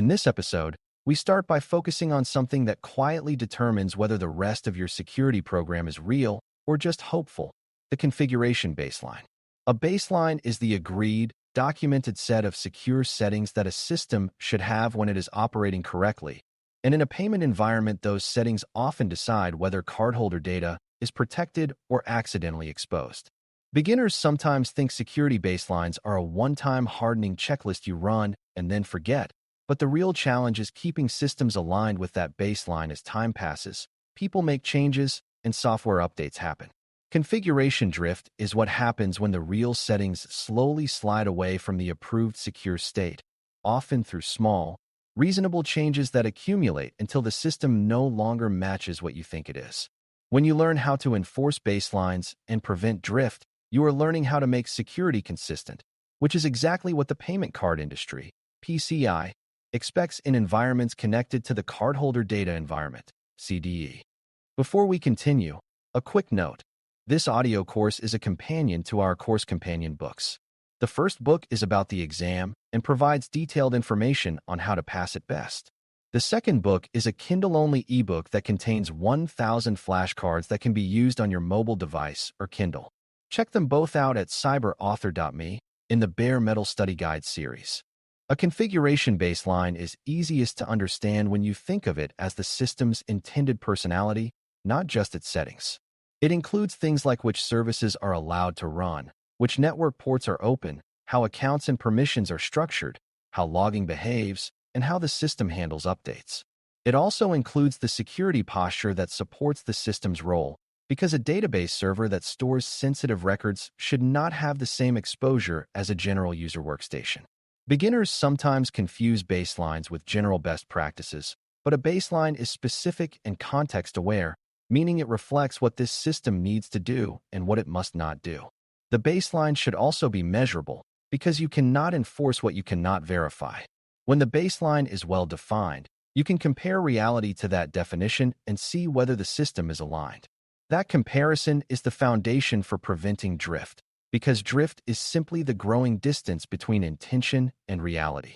In this episode, we start by focusing on something that quietly determines whether the rest of your security program is real or just hopeful: the configuration baseline. A baseline is the agreed, documented set of secure settings that a system should have when it is operating correctly. And in a payment environment, those settings often decide whether cardholder data is protected or accidentally exposed. Beginners sometimes think security baselines are a one-time hardening checklist you run and then forget, but the real challenge is keeping systems aligned with that baseline as time passes. People make changes, and software updates happen. Configuration drift is what happens when the real settings slowly slide away from the approved secure state, often through small, reasonable changes that accumulate until the system no longer matches what you think it is. When you learn how to enforce baselines and prevent drift, you are learning how to make security consistent, which is exactly what the payment card industry, PCI, expects in environments connected to the cardholder data environment, CDE. Before we continue, a quick note. This audio course is a companion to our course companion books. The first book is about the exam and provides detailed information on how to pass it best. The second book is a Kindle-only ebook that contains 1,000 flashcards that can be used on your mobile device or Kindle. Check them both out at cyber.author.me in the Bare Metal Study Guide series. A configuration baseline is easiest to understand when you think of it as the system's intended personality, not just its settings. It includes things like which services are allowed to run, which network ports are open, how accounts and permissions are structured, how logging behaves, and how the system handles updates. It also includes the security posture that supports the system's role, because a database server that stores sensitive records should not have the same exposure as a general user workstation. Beginners sometimes confuse baselines with general best practices, but a baseline is specific and context-aware, meaning it reflects what this system needs to do and what it must not do. The baseline should also be measurable, because you cannot enforce what you cannot verify. When the baseline is well defined, you can compare reality to that definition and see whether the system is aligned. That comparison is the foundation for preventing drift, because drift is simply the growing distance between intention and reality.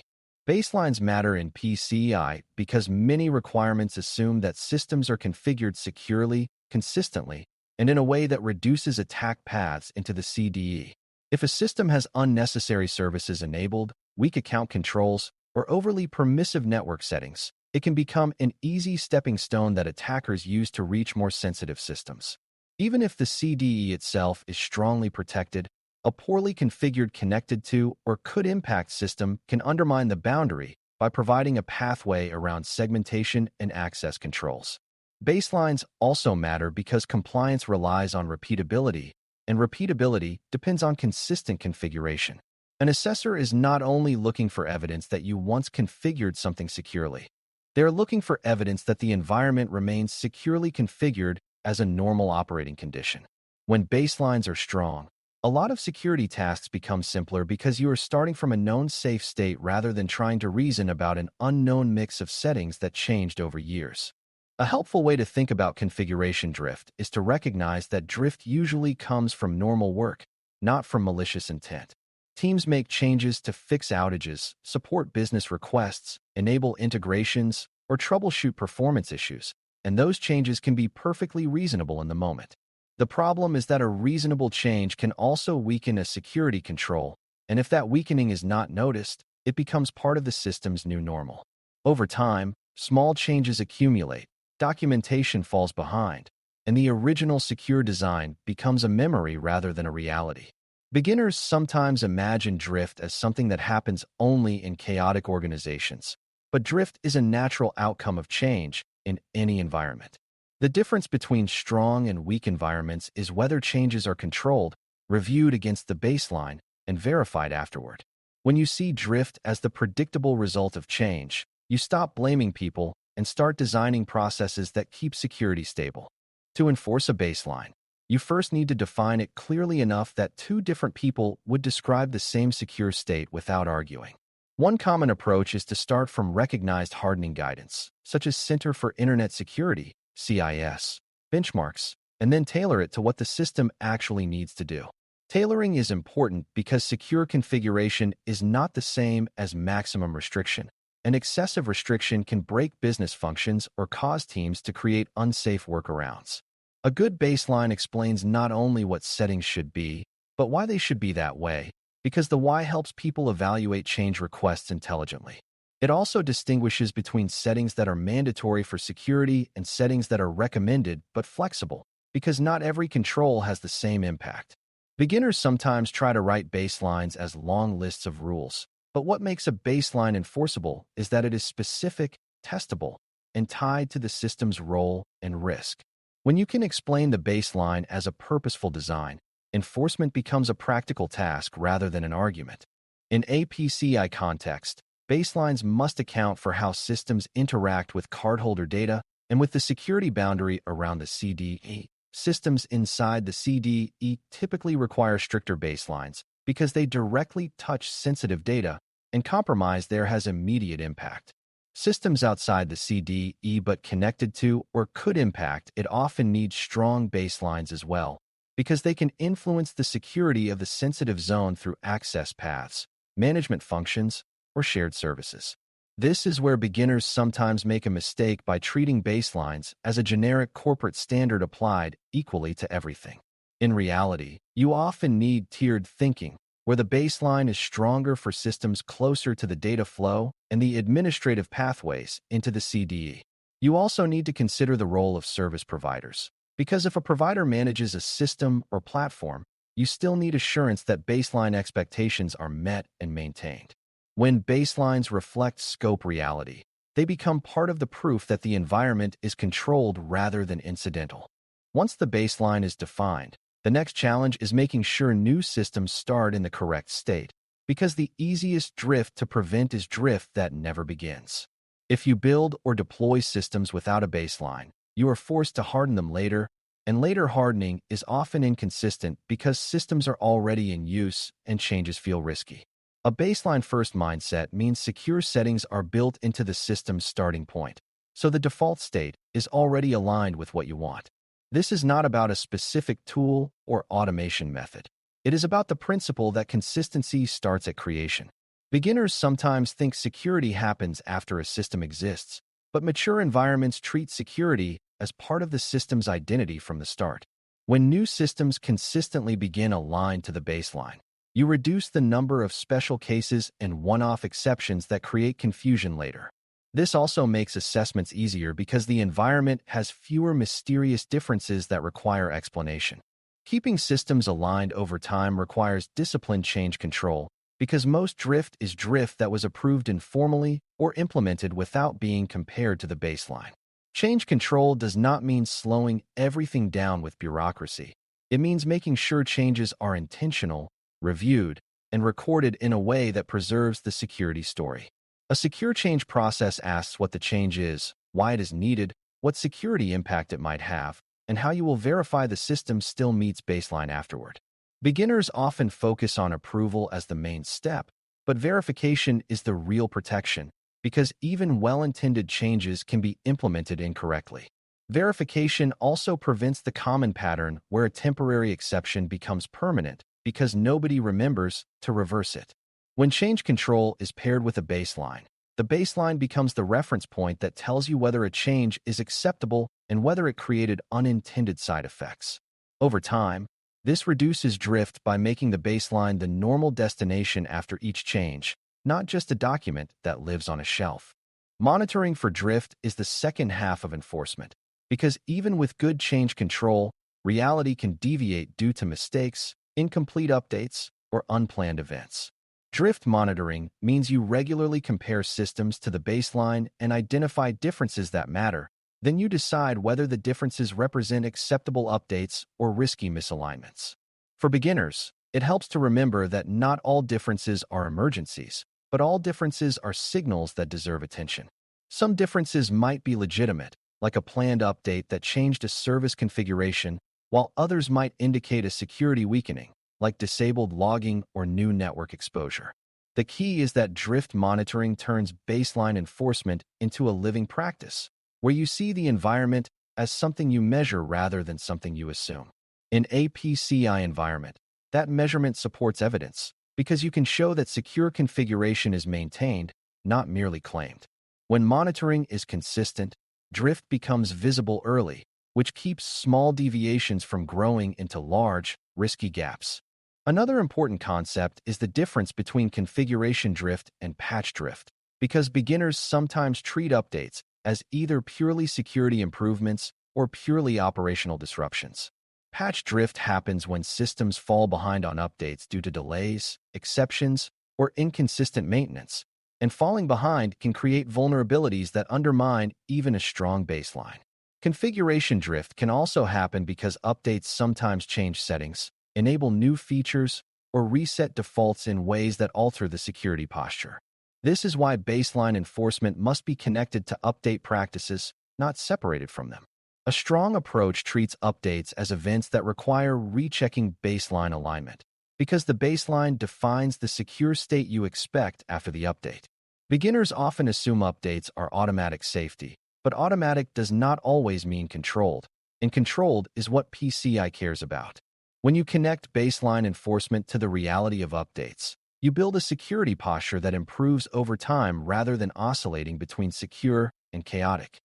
Baselines matter in PCI because many requirements assume that systems are configured securely, consistently, and in a way that reduces attack paths into the CDE. If a system has unnecessary services enabled, weak account controls, or overly permissive network settings, it can become an easy stepping stone that attackers use to reach more sensitive systems. Even if the CDE itself is strongly protected, a poorly configured connected to or could impact system can undermine the boundary by providing a pathway around segmentation and access controls. Baselines also matter because compliance relies on repeatability, and repeatability depends on consistent configuration. An assessor is not only looking for evidence that you once configured something securely. They are looking for evidence that the environment remains securely configured as a normal operating condition. When baselines are strong, a lot of security tasks become simpler because you are starting from a known safe state rather than trying to reason about an unknown mix of settings that changed over years. A helpful way to think about configuration drift is to recognize that drift usually comes from normal work, not from malicious intent. Teams make changes to fix outages, support business requests, enable integrations, or troubleshoot performance issues, and those changes can be perfectly reasonable in the moment. The problem is that a reasonable change can also weaken a security control, and if that weakening is not noticed, it becomes part of the system's new normal. Over time, small changes accumulate, documentation falls behind, and the original secure design becomes a memory rather than a reality. Beginners sometimes imagine drift as something that happens only in chaotic organizations, but drift is a natural outcome of change in any environment. The difference between strong and weak environments is whether changes are controlled, reviewed against the baseline, and verified afterward. When you see drift as the predictable result of change, you stop blaming people and start designing processes that keep security stable. To enforce a baseline, you first need to define it clearly enough that two different people would describe the same secure state without arguing. One common approach is to start from recognized hardening guidance, such as Center for Internet Security, CIS, benchmarks, and then tailor it to what the system actually needs to do. Tailoring is important because secure configuration is not the same as maximum restriction, An excessive restriction can break business functions or cause teams to create unsafe workarounds. A good baseline explains not only what settings should be, but why they should be that way, because the why helps people evaluate change requests intelligently. It also distinguishes between settings that are mandatory for security and settings that are recommended but flexible, because not every control has the same impact. Beginners sometimes try to write baselines as long lists of rules, but what makes a baseline enforceable is that it is specific, testable, and tied to the system's role and risk. When you can explain the baseline as a purposeful design, enforcement becomes a practical task rather than an argument. In APCI context, baselines must account for how systems interact with cardholder data and with the security boundary around the CDE. Systems inside the CDE typically require stricter baselines because they directly touch sensitive data, and compromise there has immediate impact. Systems outside the CDE but connected to or could impact it often need strong baselines as well, because they can influence the security of the sensitive zone through access paths, management functions, or shared services. This is where beginners sometimes make a mistake by treating baselines as a generic corporate standard applied equally to everything. In reality, you often need tiered thinking, where the baseline is stronger for systems closer to the data flow and the administrative pathways into the CDE. You also need to consider the role of service providers, because if a provider manages a system or platform, you still need assurance that baseline expectations are met and maintained. When baselines reflect scope reality, they become part of the proof that the environment is controlled rather than incidental. Once the baseline is defined, the next challenge is making sure new systems start in the correct state, because the easiest drift to prevent is drift that never begins. If you build or deploy systems without a baseline, you are forced to harden them later, and later hardening is often inconsistent because systems are already in use and changes feel risky. A baseline-first mindset means secure settings are built into the system's starting point, so the default state is already aligned with what you want. This is not about a specific tool or automation method. It is about the principle that consistency starts at creation. Beginners sometimes think security happens after a system exists, but mature environments treat security as part of the system's identity from the start. When new systems consistently begin aligned to the baseline, you reduce the number of special cases and one-off exceptions that create confusion later. This also makes assessments easier because the environment has fewer mysterious differences that require explanation. Keeping systems aligned over time requires disciplined change control, because most drift is drift that was approved informally or implemented without being compared to the baseline. Change control does not mean slowing everything down with bureaucracy. It means making sure changes are intentional, reviewed, and recorded in a way that preserves the security story. A secure change process asks what the change is, why it is needed, what security impact it might have, and how you will verify the system still meets baseline afterward. Beginners often focus on approval as the main step, but verification is the real protection, because even well-intended changes can be implemented incorrectly. Verification also prevents the common pattern where a temporary exception becomes permanent, because nobody remembers to reverse it. When change control is paired with a baseline, the baseline becomes the reference point that tells you whether a change is acceptable and whether it created unintended side effects. Over time, this reduces drift by making the baseline the normal destination after each change, not just a document that lives on a shelf. Monitoring for drift is the second half of enforcement, because even with good change control, reality can deviate due to mistakes, incomplete updates, or unplanned events. Drift monitoring means you regularly compare systems to the baseline and identify differences that matter. Then you decide whether the differences represent acceptable updates or risky misalignments. For beginners, it helps to remember that not all differences are emergencies, but all differences are signals that deserve attention. Some differences might be legitimate, like a planned update that changed a service configuration, while others might indicate a security weakening, like disabled logging or new network exposure. The key is that drift monitoring turns baseline enforcement into a living practice, where you see the environment as something you measure rather than something you assume. In a PCI environment, that measurement supports evidence, because you can show that secure configuration is maintained, not merely claimed. When monitoring is consistent, drift becomes visible early, which keeps small deviations from growing into large, risky gaps. Another important concept is the difference between configuration drift and patch drift, because beginners sometimes treat updates as either purely security improvements or purely operational disruptions. Patch drift happens when systems fall behind on updates due to delays, exceptions, or inconsistent maintenance, and falling behind can create vulnerabilities that undermine even a strong baseline. Configuration drift can also happen because updates sometimes change settings, enable new features, or reset defaults in ways that alter the security posture. This is why baseline enforcement must be connected to update practices, not separated from them. A strong approach treats updates as events that require rechecking baseline alignment, because the baseline defines the secure state you expect after the update. Beginners often assume updates are automatic safety, but automatic does not always mean controlled, and controlled is what PCI cares about. When you connect baseline enforcement to the reality of updates, you build a security posture that improves over time rather than oscillating between secure and chaotic.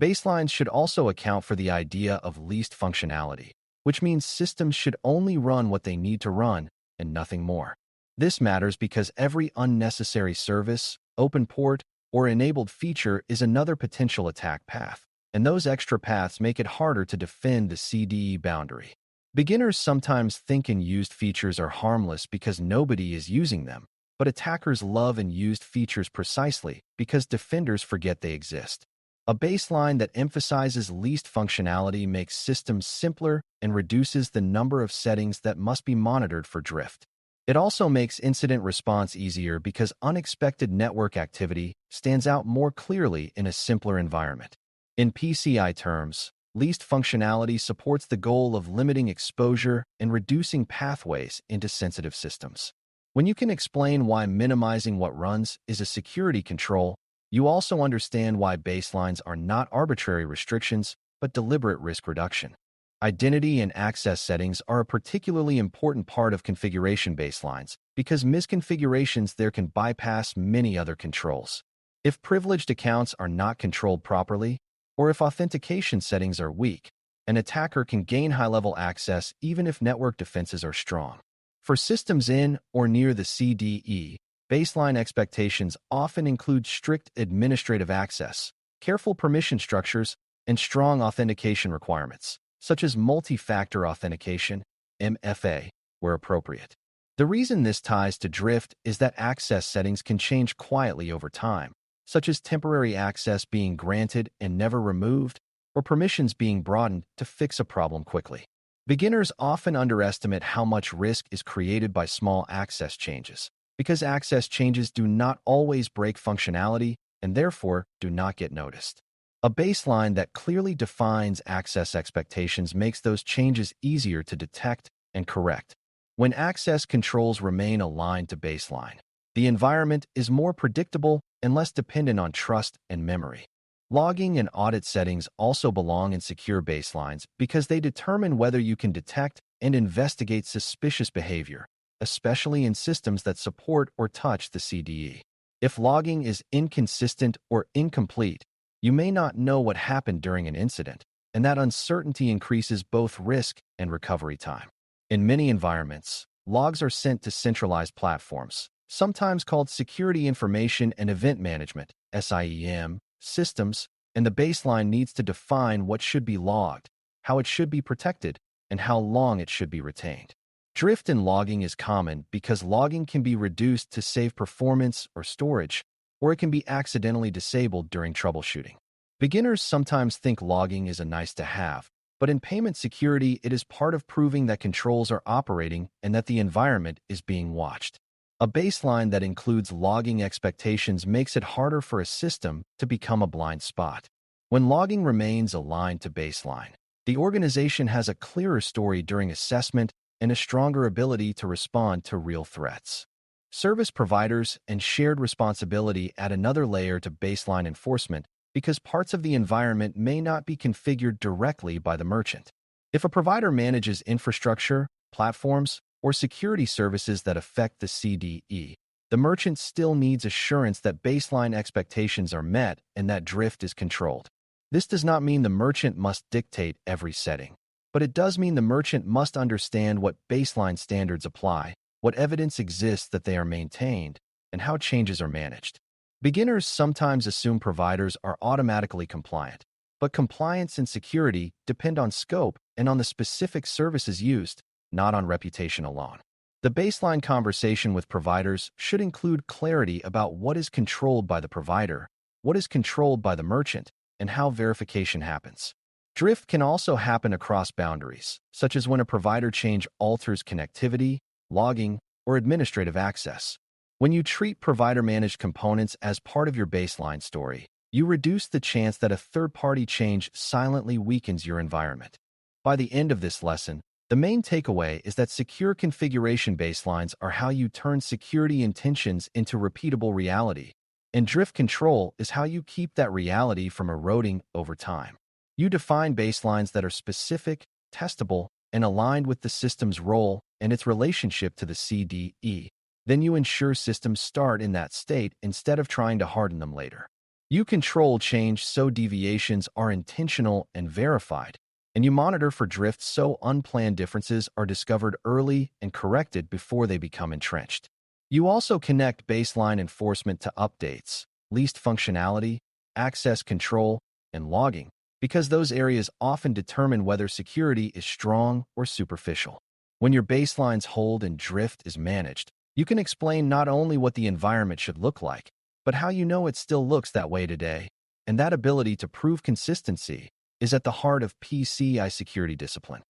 Baselines should also account for the idea of least functionality, which means systems should only run what they need to run and nothing more. This matters because every unnecessary service, open port, or enabled feature is another potential attack path, and those extra paths make it harder to defend the CDE boundary. Beginners sometimes think unused features are harmless because nobody is using them, but attackers love unused features precisely because defenders forget they exist. A baseline that emphasizes least functionality makes systems simpler and reduces the number of settings that must be monitored for drift. It also makes incident response easier because unexpected network activity stands out more clearly in a simpler environment. In PCI terms, least functionality supports the goal of limiting exposure and reducing pathways into sensitive systems. When you can explain why minimizing what runs is a security control, you also understand why baselines are not arbitrary restrictions, but deliberate risk reduction. Identity and access settings are a particularly important part of configuration baselines because misconfigurations there can bypass many other controls. If privileged accounts are not controlled properly, or if authentication settings are weak, an attacker can gain high-level access even if network defenses are strong. For systems in or near the CDE, baseline expectations often include strict administrative access, careful permission structures, and strong authentication requirements, such as multi-factor authentication, MFA, where appropriate. The reason this ties to drift is that access settings can change quietly over time, such as temporary access being granted and never removed, or permissions being broadened to fix a problem quickly. Beginners often underestimate how much risk is created by small access changes, because access changes do not always break functionality and therefore do not get noticed. A baseline that clearly defines access expectations makes those changes easier to detect and correct. When access controls remain aligned to baseline, the environment is more predictable and less dependent on trust and memory. Logging and audit settings also belong in secure baselines because they determine whether you can detect and investigate suspicious behavior, especially in systems that support or touch the CDE. If logging is inconsistent or incomplete, you may not know what happened during an incident, and that uncertainty increases both risk and recovery time. In many environments, logs are sent to centralized platforms, sometimes called Security Information and Event Management, SIEM, systems, and the baseline needs to define what should be logged, how it should be protected, and how long it should be retained. Drift in logging is common because logging can be reduced to save performance or storage, or it can be accidentally disabled during troubleshooting. Beginners sometimes think logging is a nice-to-have, but in payment security, it is part of proving that controls are operating and that the environment is being watched. A baseline that includes logging expectations makes it harder for a system to become a blind spot. When logging remains aligned to baseline, the organization has a clearer story during assessment and a stronger ability to respond to real threats. Service providers and shared responsibility add another layer to baseline enforcement because parts of the environment may not be configured directly by the merchant. If a provider manages infrastructure, platforms, or security services that affect the CDE, The merchant still needs assurance that baseline expectations are met and that drift is controlled. This does not mean the merchant must dictate every setting, but it does mean the merchant must understand what baseline standards apply, what evidence exists that they are maintained, and how changes are managed. Beginners sometimes assume providers are automatically compliant, but compliance and security depend on scope and on the specific services used, not on reputation alone. The baseline conversation with providers should include clarity about what is controlled by the provider, what is controlled by the merchant, and how verification happens. Drift can also happen across boundaries, such as when a provider change alters connectivity, logging, or administrative access. When you treat provider-managed components as part of your baseline story, you reduce the chance that a third-party change silently weakens your environment. By the end of this lesson, the main takeaway is that secure configuration baselines are how you turn security intentions into repeatable reality, and drift control is how you keep that reality from eroding over time. You define baselines that are specific, testable, and aligned with the system's role and its relationship to the CDE. Then you ensure systems start in that state instead of trying to harden them later. You control change so deviations are intentional and verified, and you monitor for drift so unplanned differences are discovered early and corrected before they become entrenched. You also connect baseline enforcement to updates, least functionality, access control, and logging, because those areas often determine whether security is strong or superficial. When your baselines hold and drift is managed, you can explain not only what the environment should look like, but how you know it still looks that way today, and that ability to prove consistency is at the heart of PCI security discipline.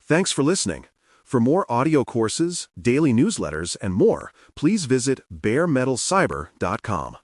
Thanks for listening. For more audio courses, daily newsletters, and more, please visit DailyCyber.News.